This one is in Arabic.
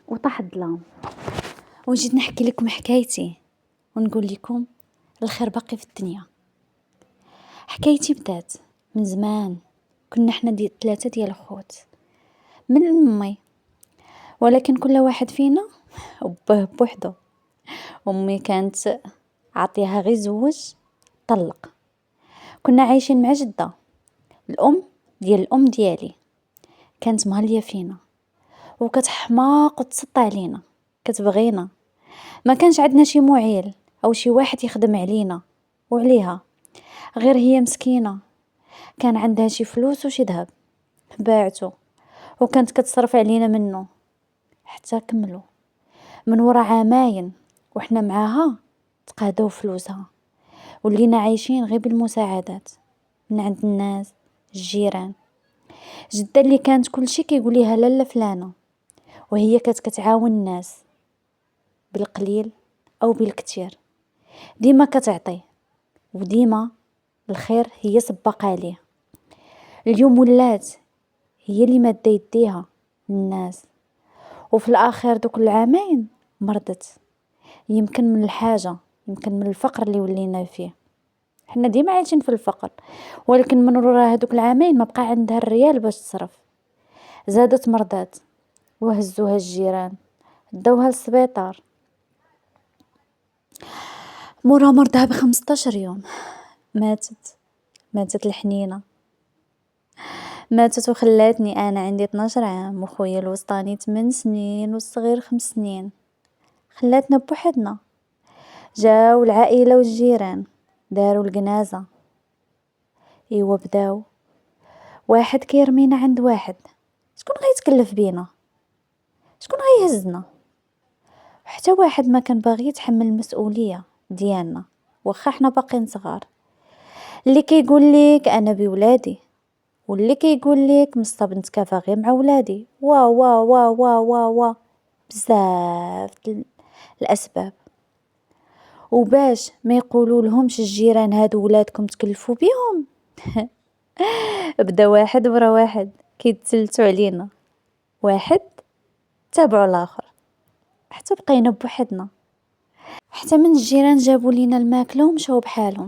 وطاح الظلام، وجيت نحكي لكم حكايتي ونقول لكم الخير باقي في الدنيا. حكايتي بدات من زمان. كنا احنا 3 ديال الخوت من امي، ولكن كل واحد فينا وباه بوحدو. امي كانت عطيها غير زوج طلق. كنا عايشين مع جده الام ديال الام ديالي، كانت مهليه فينا وكتحماق وتسطى علينا، كتبغينا. ما كانش عندنا شي معيل او شي واحد يخدم علينا وعليها، غير هي مسكينه كان عندها شي فلوس وشي ذهب باعته، وكانت كتصرف علينا منه حتى كملوا. من ورا عامين وحنا معاها تقادوا فلوسها، ولينا عايشين غير بالمساعدات من عند الناس الجيران. جدة اللي كانت كل شي كيقول ليها لالا فلانة، وهي كانت كتعاون الناس بالقليل او بالكثير، ديما كتعطي وديما الخير هي سباقة عليه. اليوم ولات هي اللي مادة يديها للناس، وفي الاخر دوك العامين مرضت، يمكن من الحاجة، يمكن من الفقر اللي ولينا فيه. حنا ديما عايشين في الفقر، ولكن من ورا هذوك العامين ما بقى عندها الريال باش تصرف. زادت مرضات وهزوها الجيران داوها للسبيطار. مورا مرضها ب15 يوم ماتت الحنينة، ماتت وخلاتني انا عندي 12 عام وخويا الوسطاني 8 سنين والصغير 5 سنين. خلاتنا بوحدنا. جاو العائلة والجيران داروا الجنازة. ايوا بداو واحد كيرمينا عند واحد، شكون غيتكلف بينا؟ شكون غيهزنا؟ حتى واحد ما كان باغي يتحمل المسؤولية ديالنا واخا حنا باقين صغار. اللي كيقول لك انا بولادي، واللي كيقول لك مصطاب نتكافى غير مع ولادي، وا وا وا وا وا وا بزاف الاسباب. وباش ما يقولوا لهمش الجيران هادو ولادكم تكلفوا بيهم بدا واحد ورا واحد كيتسلتوا علينا، واحد تابعوا الاخر حتى بقينا بوحدنا. حتى من الجيران جابوا لينا الماكله ومشاو بحالهم.